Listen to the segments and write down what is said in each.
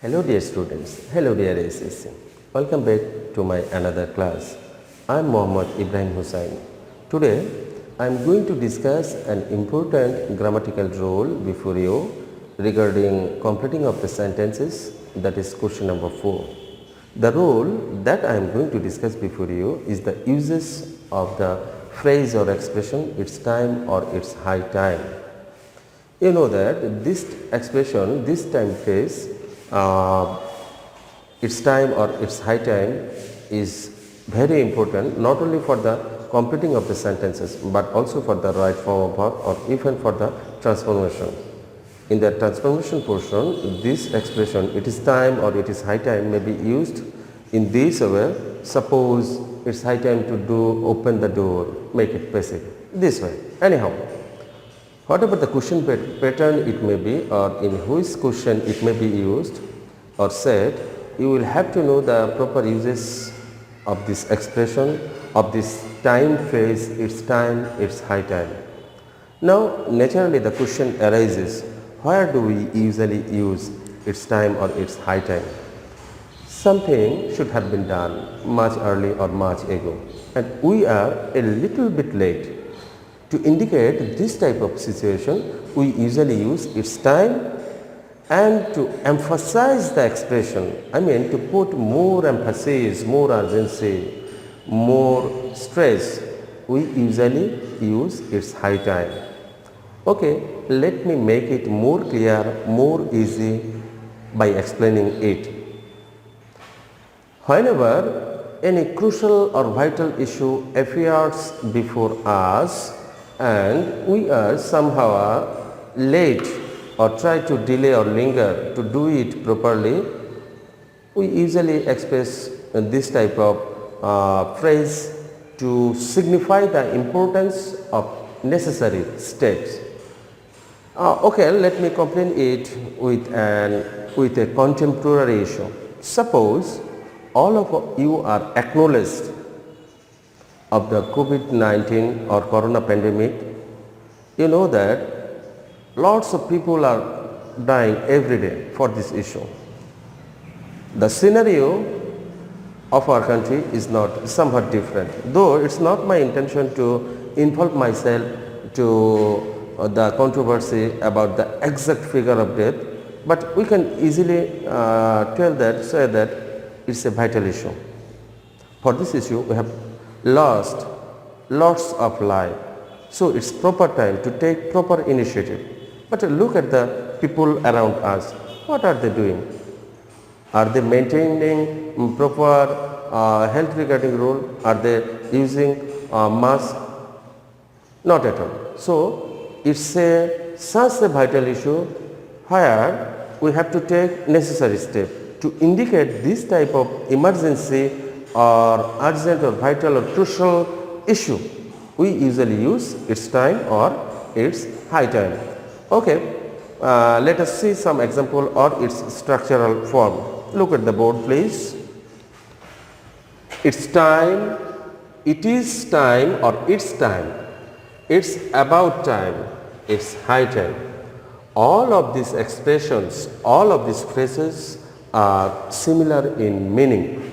Hello dear students, hello dear ACC. Welcome back to my another class. I am Mohammad Ibrahim Hussain. Today I am going to discuss an important grammatical rule before you regarding completing of the sentences, that is question number 4. The rule that I am going to discuss before you is the uses of the phrase or expression it's time or it's high time. You know that this expression, this time phrase, it's time or it's high time is very important not only for the completing of the sentences but also for the right form of verb or even for the transformation. In the transformation portion, this expression it is time or it is high time may be used in this way. Suppose it's high time to do open the door, make it passive, this way. Anyhow, whatever the question pattern it may be or in which question it may be used or said, you will have to know the proper uses of this expression of this time phrase, it's time, it's high time. Now naturally the question arises, where do we usually use it's time or it's high time? Something should have been done much early or much ago and we are a little bit late. To indicate this type of situation, we usually use it's time, and to emphasize the expression, I mean to put more emphasis, more urgency, more stress, we usually use it's high time. Okay, let me make it more clear, more easy by explaining it. Whenever any crucial or vital issue appears before us, and we are somehow late or try to delay or linger to do it properly, we usually express this type of phrase to signify the importance of necessary steps. Okay, let me complete it with a contemporary issue. Suppose all of you are acknowledged of the COVID-19 or corona pandemic. You know that lots of people are dying every day for this issue. The scenario of our country is not somewhat different, though it's not my intention to involve myself to the controversy about the exact figure of death, but we can easily say that it's a vital issue. For this issue we have lost lots of life, so it's proper time to take proper initiative. But look at the people around us, what are they doing? Are they maintaining proper health regarding rule? Are they using mask? Not at all. So it's such a vital issue where we have to take necessary step to indicate this type of emergency or urgent or vital or crucial issue. We usually use it's time or it's high time. Okay, let us see some example or its structural form. Look at the board please. It's time, it is time or it's time, it's about time, it's high time. All of these expressions, all of these phrases are similar in meaning.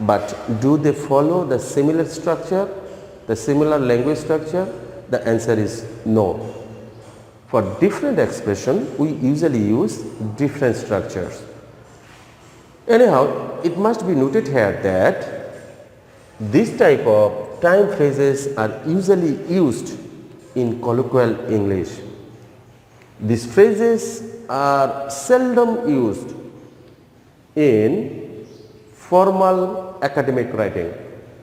But do they follow the similar structure, the similar language structure? The answer is no. For different expression, we usually use different structures. Anyhow, it must be noted here that this type of time phrases are usually used in colloquial English. These phrases are seldom used in formal academic writing.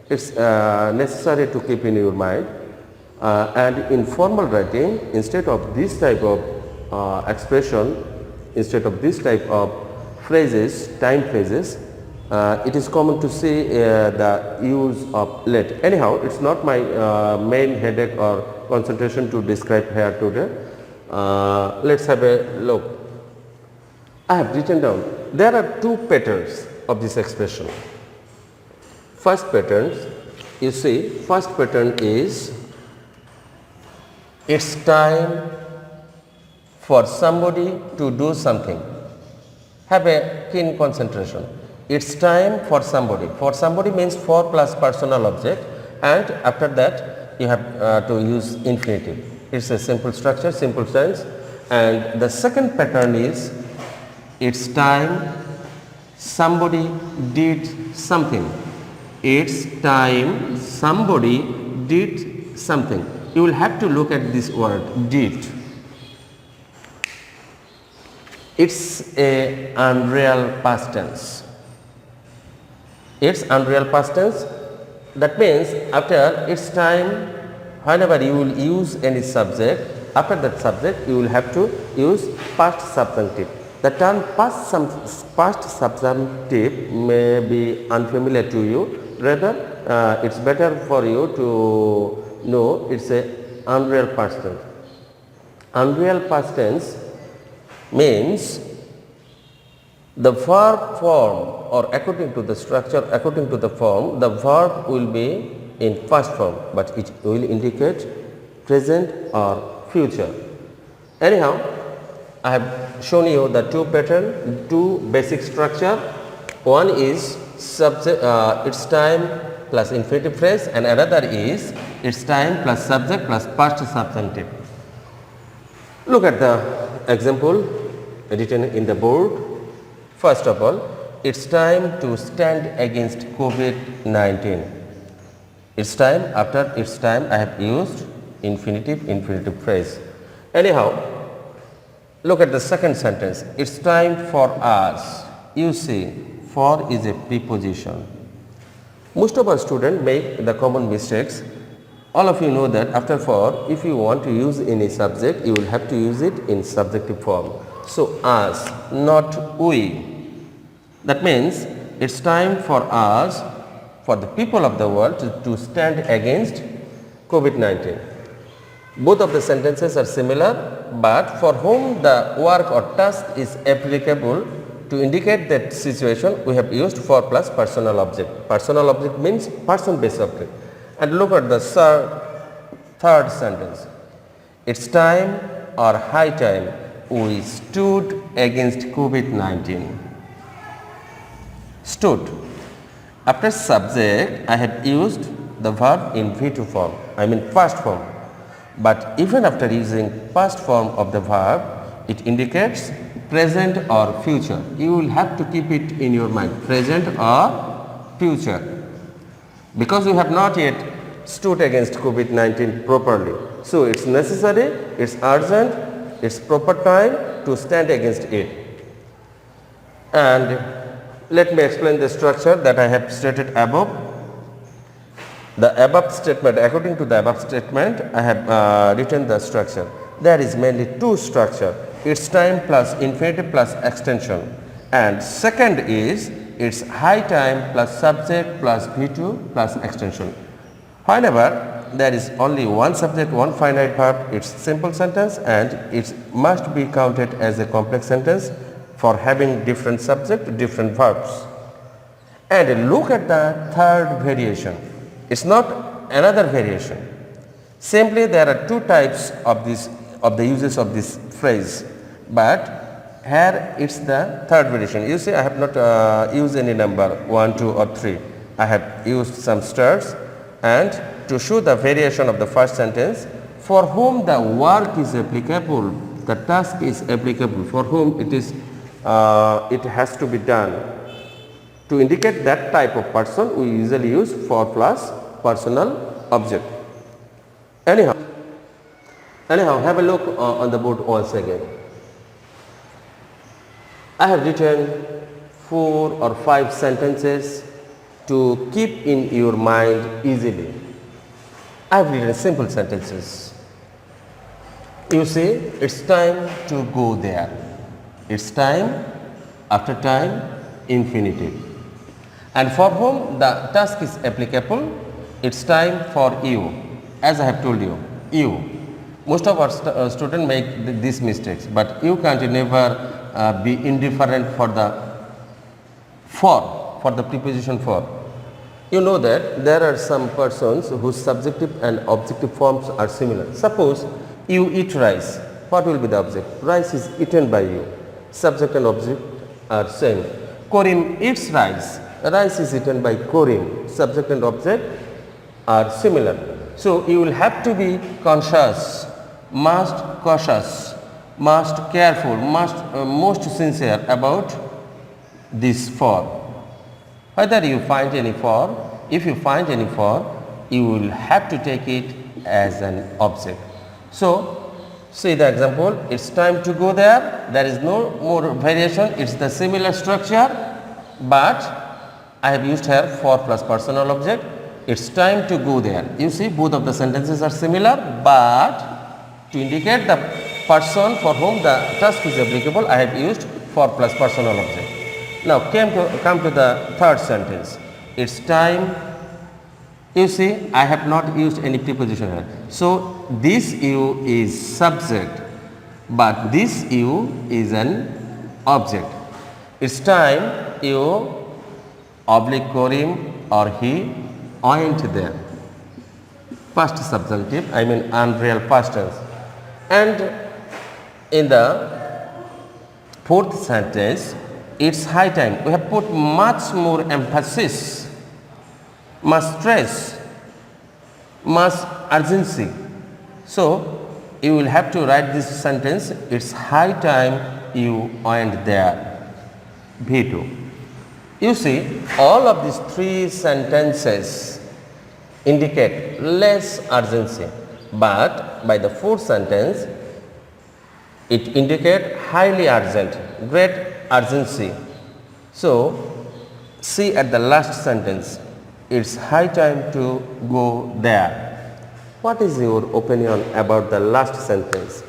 It's necessary to keep in your mind, and in formal writing, instead of this type of expression, instead of this type of phrases, time phrases, it is common to see the use of let. Anyhow, it's not my main headache or concentration to describe here today. Let's have a look. I have written down, there are two patterns of this expression. First pattern, you see, first pattern is it's time for somebody to do something. Have a keen concentration. It's time for somebody. For somebody means for plus personal object, and after that you have to use infinitive. It's a simple structure, simple tense. And the second pattern is it's time somebody did something. It's time somebody did something. You will have to look at this word did. It's a unreal past tense. It's unreal past tense. That means after its time, whenever you will use any subject, after that subject you will have to use past subjunctive. The term past subjunctive may be unfamiliar to you. Rather, it's better for you to know it's a unreal past tense. Unreal past tense means the verb form, or according to the structure, according to the form, the verb will be in past form, but it will indicate present or future. Anyhow, I have shown you the two pattern, two basic structure. One is subject, its time plus infinitive phrase, and another is its time plus subject plus past subjunctive. Look at the example written in the board. First of all, it's time to stand against COVID-19. It's time, after it's time I have used infinitive phrase. Anyhow, look at the second sentence. It's time for us. You see, for is a preposition. Most of our students make the common mistakes. All of you know that after for, if you want to use any subject, you will have to use it in subjective form. So, us, not we. That means it's time for us, for the people of the world to stand against COVID-19. Both of the sentences are similar, but for whom the work or task is applicable, to indicate that situation we have used for plus personal object. Personal object means person based object. And look at the third sentence. It's time or high time we stood against COVID-19. Stood. After subject, I have used the verb in V2 form, I mean past form. But even after using past form of the verb, it indicates present or future. You will have to keep it in your mind, present or future. Because we have not yet stood against COVID-19 properly. So it's necessary, it's urgent, it's proper time to stand against it. And let me explain the structure that I have stated above. The above statement, according to the above statement, I have written the structure. There is mainly two structure. It's time plus infinitive plus extension. And second is it's high time plus subject plus V2 plus extension. Whenever there is only one subject, one finite verb, it's simple sentence and it must be counted as a complex sentence for having different subject, different verbs. And look at the third variation. It's not another variation. Simply there are two types of the uses of this phrase, but here it's the third variation. You see, I have not used any number 1, 2 or 3. I have used some stars, and to show the variation of the first sentence, for whom the work is applicable, the task is applicable, for whom it is it has to be done. To indicate that type of person, we usually use for plus personal object. Anyhow, have a look on the board once again. I have written 4 or 5 sentences to keep in your mind easily. I have written simple sentences. You see, it's time to go there. It's time, after time, infinitive. And for whom the task is applicable, it's time for you. As I have told you, you. Most of our students make these mistakes, but you can't never be indifferent for the for the preposition for. You know that there are some persons whose subjective and objective forms are similar. Suppose you eat rice. What will be the object? Rice is eaten by you. Subject and object are same. Korim eats rice. Rice is eaten by Korim. Subject and object are similar. So you will have to be conscious, must cautious, must careful, must most sincere about this for. Whether you find any for, if you find any for, you will have to take it as an object. So see the example, it's time to go there. There is no more variation, it's the similar structure, but I have used here for plus personal object. It's time to go there. You see both of the sentences are similar, but to indicate the person for whom the task is applicable, I have used for plus personal object. Now come to the third sentence. It's time. You see I have not used any preposition here. So this you is subject, but this you is an object. It's time you oblique Korim or he went there. Past subjunctive, I mean unreal past tense. And in the fourth sentence, it's high time. We have put much more emphasis, much stress, much urgency. So you will have to write this sentence, it's high time you went there. V2. You see all of these three sentences indicate less urgency, but by the fourth sentence it indicates highly urgent, great urgency. So see at the last sentence, it's high time to go there. What is your opinion about the last sentence?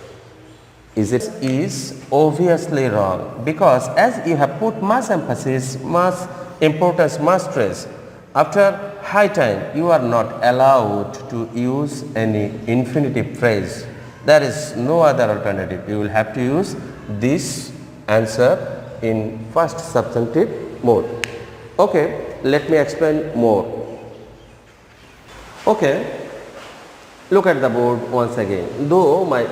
Is obviously wrong, because as you have put much emphasis, much importance, much stress, after high time you are not allowed to use any infinitive phrase. There is no other alternative. You will have to use this answer in first subjunctive mode. Okay, let me explain more. Okay. Look at the board once again. Though my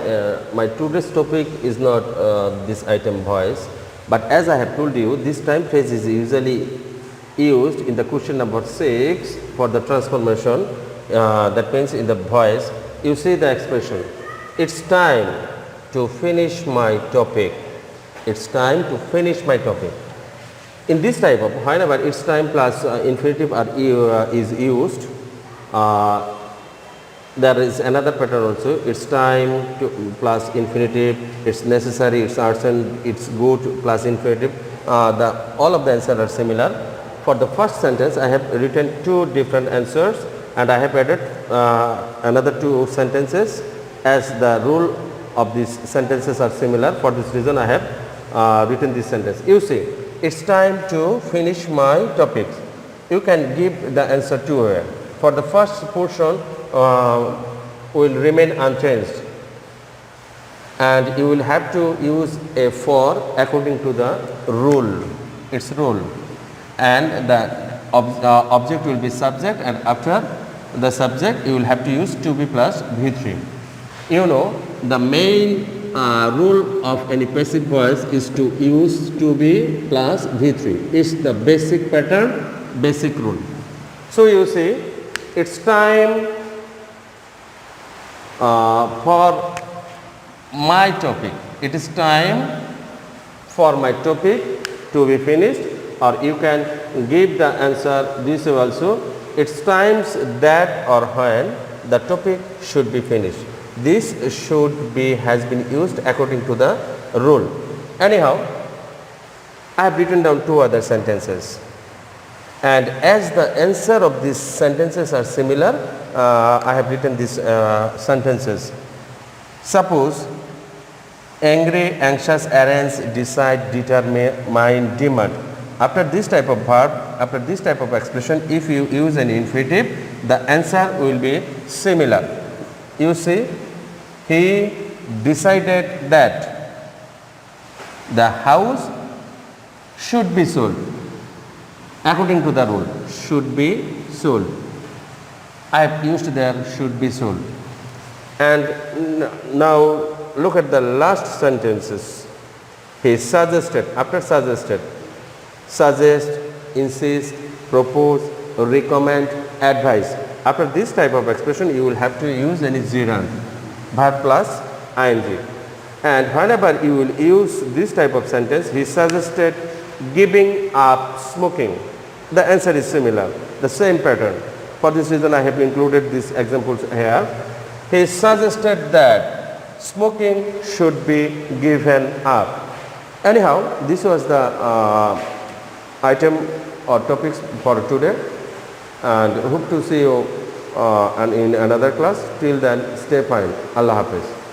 today's topic is not this item voice, but as I have told you, this time phrase is usually used in the question number 6 for the transformation. That means in the voice, you see the expression, it's time to finish my topic. It's time to finish my topic. In this type of, whenever it's time plus infinitive is used, there is another pattern also. It's time to plus infinitive, it's necessary, it's urgent, it's good plus infinitive. All of the answers are similar. For the first sentence, I have written two different answers, and I have added another two sentences. As the rule of these sentences are similar, for this reason I have written this sentence. You see, it's time to finish my topic. You can give the answer two ways. For the first portion, will remain unchanged, and you will have to use a for according to the rule, its rule, and the object will be subject, and after the subject you will have to use to be plus V3. You know the main rule of any passive voice is to use to be plus V3. It's the basic pattern, basic rule. So you see, it's time for my topic. It is time for my topic to be finished, or you can give the answer this way also. It's times that or when the topic should be finished. This should be has been used according to the rule. Anyhow, I have written down two other sentences, and as the answer of these sentences are similar, I have written these sentences. Suppose angry, anxious, arrange, decide, determine, demand. After this type of verb, after this type of expression, if you use an infinitive, the answer will be similar. You see, he decided that the house should be sold. According to the rule, should be sold. I have used there should be sold. And now look at the last sentences. He suggested, after suggested, suggest, insist, propose, recommend, advise. After this type of expression, you will have to use any gerund, verb plus ing. And whenever you will use this type of sentence, he suggested giving up smoking. The answer is similar, the same pattern. For this reason, I have included these examples here. He suggested that smoking should be given up. Anyhow, this was the item or topics for today, and hope to see you and in another class. Till then, stay fine. Allah Hafiz.